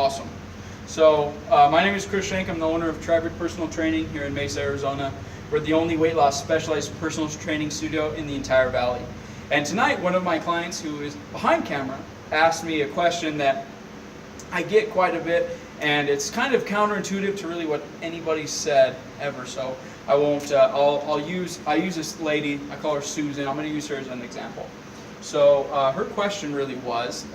Awesome. So my name is Chris Shank. I'm the owner of Traffic Personal Training here in Mesa, Arizona. We're the only weight loss specialized personal training studio in the entire valley. And tonight, one of my clients who is behind camera asked me a question that I get quite a bit, and it's kind of counterintuitive to really what anybody said ever. So I won't. I use this lady. I call her Susan. I'm going to use her as an example. So her question really was.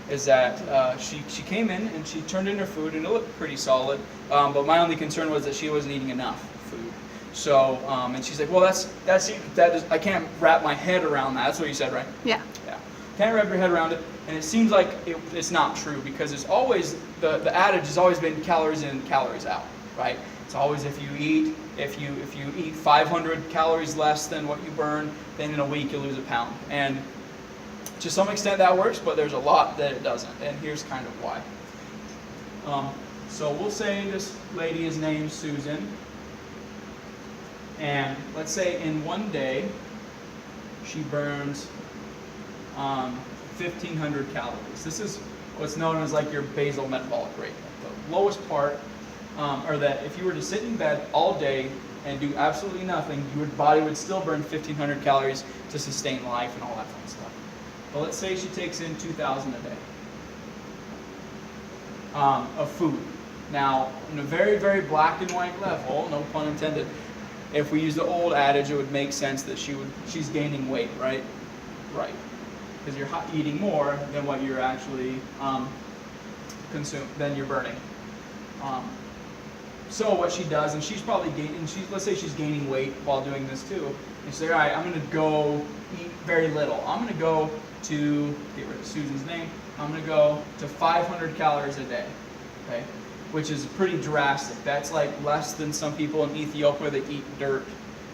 Is that she came in and she turned in her food and it looked pretty solid, but my only concern was that she wasn't eating enough food. So and she's like, well, I can't wrap my head around that. That's what you said, right? Yeah. Yeah. Can't wrap your head around it, and it seems like it's not true because it's always the adage has always been calories in, calories out, right? It's always if you eat 500 calories less than what you burn, then in a week you lose a pound. And to some extent that works, but there's a lot that it doesn't, and here's kind of why. So we'll say this lady is named Susan, and let's say in one day she burns 1,500 calories. This is what's known as like your basal metabolic rate. The lowest part, or that if you were to sit in bed all day and do absolutely nothing, your body would still burn 1,500 calories to sustain life and all that fun stuff. But let's say she takes in 2,000 a day of food. Now, in a very, very black and white level, no pun intended, if we use the old adage, it would make sense that she's gaining weight, right? Right. Because you're eating more than what you're actually than you're burning. So what she does, and she's probably let's say she's gaining weight while doing this too, and she's like, all right, I'm going to go eat very little. I'm going to go to, get rid of Susan's name, I'm going to go to 500 calories a day, okay? Which is pretty drastic. That's like less than some people in Ethiopia that eat dirt.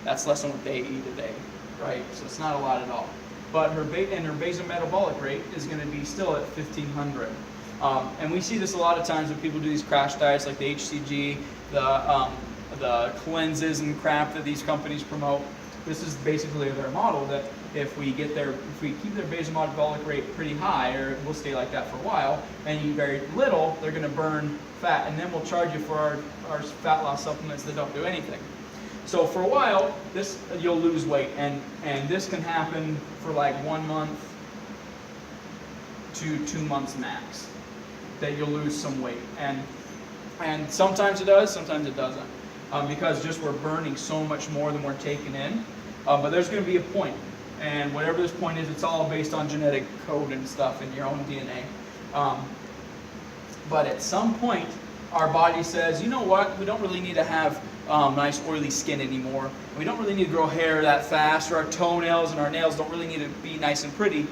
That's less than what they eat a day, right? So it's not a lot at all. But her basal metabolic rate is going to be still at 1,500. And we see this a lot of times when people do these crash diets like the HCG, the cleanses and crap that these companies promote. This is basically their model that if we keep their basal metabolic rate pretty high, or we'll stay like that for a while, and eat very little, they're going to burn fat, and then we'll charge you for our fat loss supplements that don't do anything. So for a while, you'll lose weight, and this can happen for like 1 month to 2 months max, that you'll lose some weight, and sometimes it does, sometimes it doesn't, because just we're burning so much more than we're taking in. But there's going to be a point, and whatever this point is, it's all based on genetic code and stuff in your own DNA. But at some point, our body says, you know what, we don't really need to have nice oily skin anymore. We don't really need to grow hair that fast, or our toenails and our nails don't really need to be nice and pretty.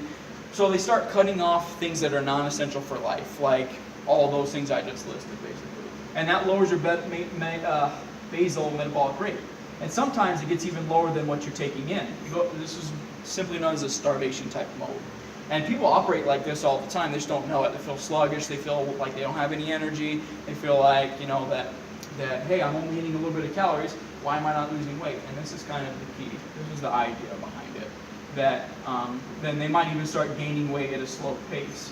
So they start cutting off things that are non-essential for life, like all those things I just listed, basically. And that lowers your basal metabolic rate. And sometimes it gets even lower than what you're taking in. This is simply known as a starvation type mode. And people operate like this all the time. They just don't know it. They feel sluggish. They feel like they don't have any energy. They feel like, that hey, I'm only eating a little bit of calories. Why am I not losing weight? And this is kind of the key. This is the idea behind it. That then they might even start gaining weight at a slow pace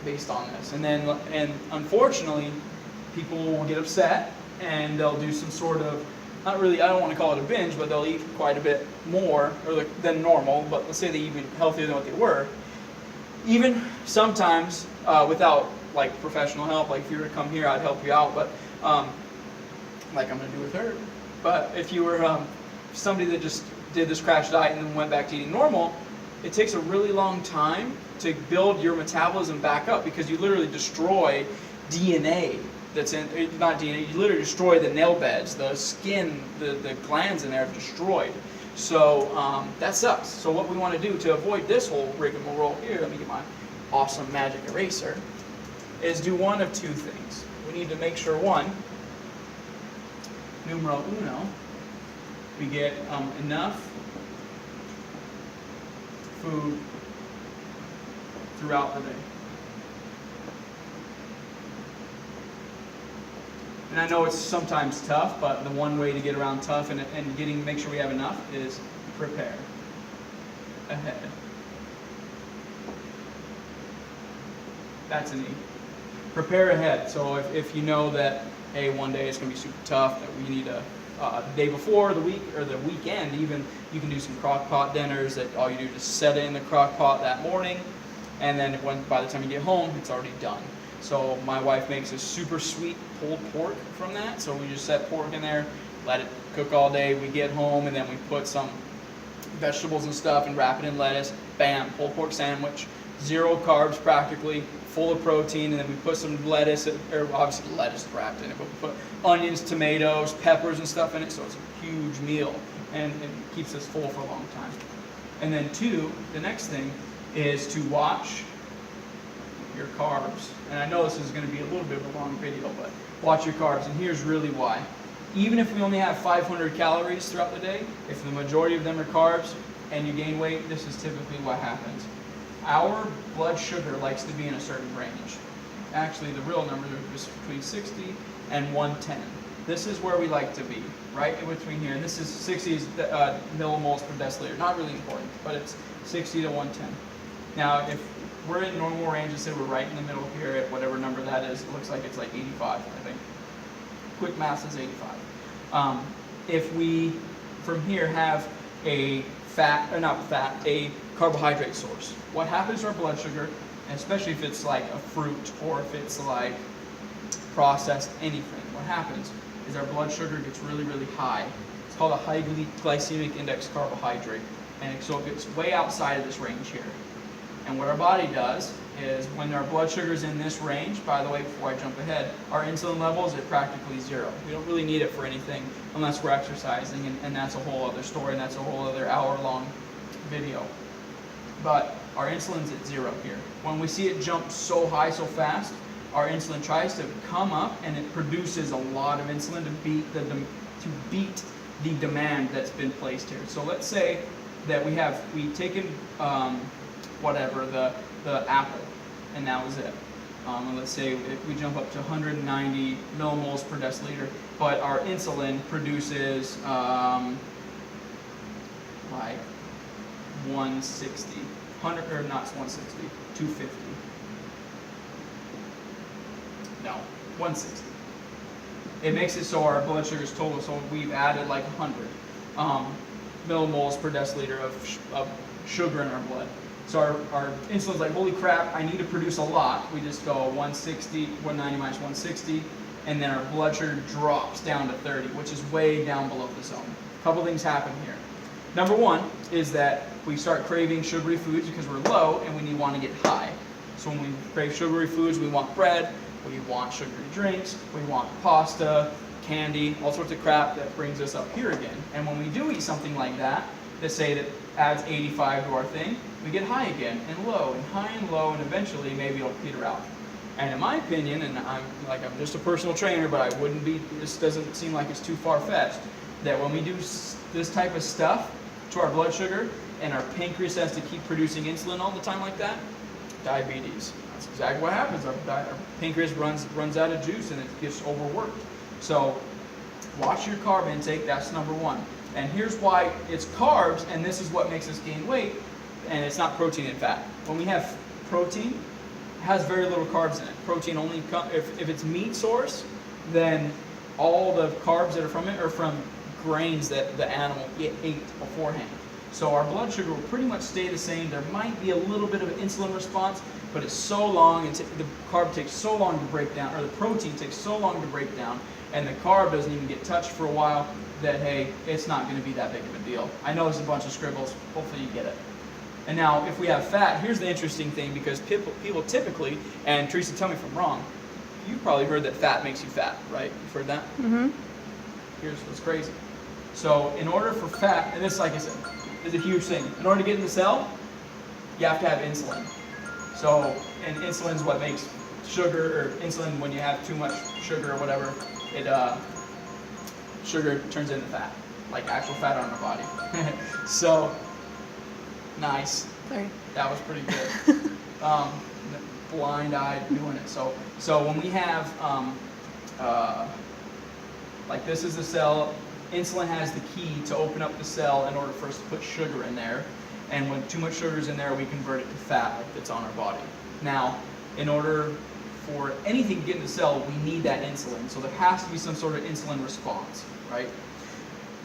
based on this. And unfortunately, people will get upset and they'll do some sort of, I don't want to call it a binge, but they'll eat quite a bit more than normal, but let's say they eat healthier than what they were. Even sometimes without like professional help, like if you were to come here, I'd help you out, but like I'm going to do with her. But if you were somebody that just did this crash diet and then went back to eating normal, it takes a really long time to build your metabolism back up, because you literally destroy DNA that's in, not DNA, you literally destroy the nail beds, the skin, the glands in there are destroyed. So that sucks. So what we want to do to avoid this whole rigmarole here, let me get my awesome magic eraser, is do one of two things. We need to make sure, one, numero uno, we get enough food throughout the day. And I know it's sometimes tough, but the one way to get around tough and make sure we have enough is prepare ahead. That's an E. prepare ahead. So if you know that, hey, one day it's going to be super tough, that we need a the day before, the week, or the weekend even, you can do some crock pot dinners that all you do is just set it in the crock pot that morning, and then by the time you get home, it's already done. So my wife makes a super sweet pulled pork from that, so we just set pork in there, let it cook all day, we get home, and then we put some vegetables and stuff and wrap it in lettuce, bam, pulled pork sandwich, 0 carbs practically, full of protein, and then we put some lettuce, or obviously lettuce wrapped in it, but we put onions, tomatoes, peppers and stuff in it, so it's a huge meal, and it keeps us full for a long time. And then 2, the next thing is to watch your carbs. And I know this is going to be a little bit of a long video, but watch your carbs, and here's really why. Even if we only have 500 calories throughout the day, if the majority of them are carbs and you gain weight, this is typically what happens. Our blood sugar likes to be in a certain range. Actually, the real number is between 60 and 110. This is where we like to be, right in between here. And this is 60 millimoles per deciliter. Not really important, but it's 60 to 110. Now, if we're in normal range, let's say we're right in the middle here at whatever number that is. It looks like it's like 85, I think. Quick math is 85. If we, from here, have a a carbohydrate source, what happens to our blood sugar, and especially if it's like a fruit or if it's like processed anything, what happens is our blood sugar gets really, really high. It's called a high glycemic index carbohydrate, and so it gets way outside of this range here. And what our body does is when our blood sugar is in this range, by the way, before I jump ahead, our insulin levels are practically 0. We don't really need it for anything unless we're exercising, and that's a whole other story, and that's a whole other hour-long video. But our insulin's at 0 here. When we see it jump so high so fast, our insulin tries to come up, and it produces a lot of insulin to beat the demand that's been placed here. So let's say that we've taken whatever, the apple, and that was it. And let's say if we jump up to 190 millimoles per deciliter, but our insulin produces like 160, 100, or not 160, 250. No, 160. It makes it so our blood sugar is total, so we've added like 100 millimoles per deciliter of sugar in our blood. So our insulin's like, holy crap, I need to produce a lot. We just go 160, 190 minus 160, and then our blood sugar drops down to 30, which is way down below the zone. A couple things happen here. Number 1 is that we start craving sugary foods because we're low and we want to get high. So when we crave sugary foods, we want bread, we want sugary drinks, we want pasta, candy, all sorts of crap that brings us up here again. And when we do eat something like that, let's say that adds 85 to our thing, we get high again and low and high and low, and eventually maybe it'll peter out. And in my opinion, and I'm just a personal trainer, but I wouldn't be, this doesn't seem like it's too far-fetched, that when we do this type of stuff to our blood sugar and our pancreas has to keep producing insulin all the time like that, diabetes. That's exactly what happens. Our pancreas runs out of juice and it gets overworked. So watch your carb intake, that's number 1. And here's why it's carbs, and this is what makes us gain weight, and it's not protein and fat. When we have protein, it has very little carbs in it. Protein only if it's meat source, then all the carbs that are from it are from grains that the animal ate beforehand. So our blood sugar will pretty much stay the same. There might be a little bit of an insulin response, but it's so long, and the carb takes so long to break down, or the protein takes so long to break down, and the carb doesn't even get touched for a while, that, hey, it's not going to be that big of a deal. I know there's a bunch of scribbles. Hopefully you get it. And now, if we have fat, here's the interesting thing, because people typically, and Teresa, tell me if I'm wrong, you've probably heard that fat makes you fat, right? You've heard that? Mm-hmm. Here's what's crazy. So in order for fat, and this, like I said, is a huge thing. In order to get in the cell, you have to have insulin. So, and insulin is what makes sugar, or insulin, when you have too much sugar or whatever, sugar turns into fat, like actual fat on our body. So, nice. Sorry. That was pretty good. Blind-eyed doing it. So when we have, like this is the cell, insulin has the key to open up the cell in order for us to put sugar in there. And when too much sugar is in there, we convert it to fat that's on our body. Now, in order for anything to get in the cell, we need that insulin. So there has to be some sort of insulin response, right?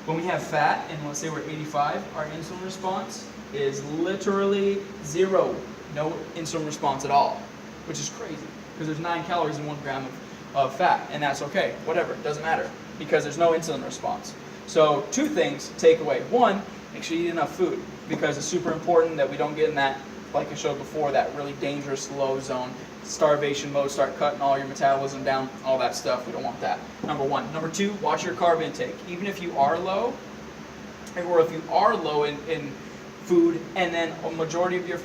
When we have fat, and let's say we're 85, our insulin response is literally 0. No insulin response at all, which is crazy, because there's 9 calories in 1 gram of fat, and that's okay, whatever, it doesn't matter, because there's no insulin response. So 2 things to take away. 1, make sure you eat enough food, because it's super important that we don't get in that, like I showed before, that really dangerous low zone, starvation mode, start cutting all your metabolism down, all that stuff. We don't want that. Number 1. Number 2, watch your carb intake. Even if you are low, or if you are low in food, and then a majority of your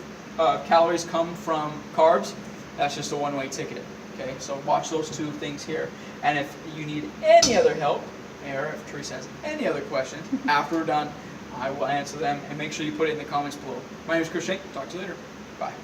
calories come from carbs, that's just a one-way ticket. Okay, so watch those 2 things here. And if you need any other help, or if Teresa has any other questions after we're done, I will answer them, and make sure you put it in the comments below. My name is Chris Shank. Talk to you later. Bye.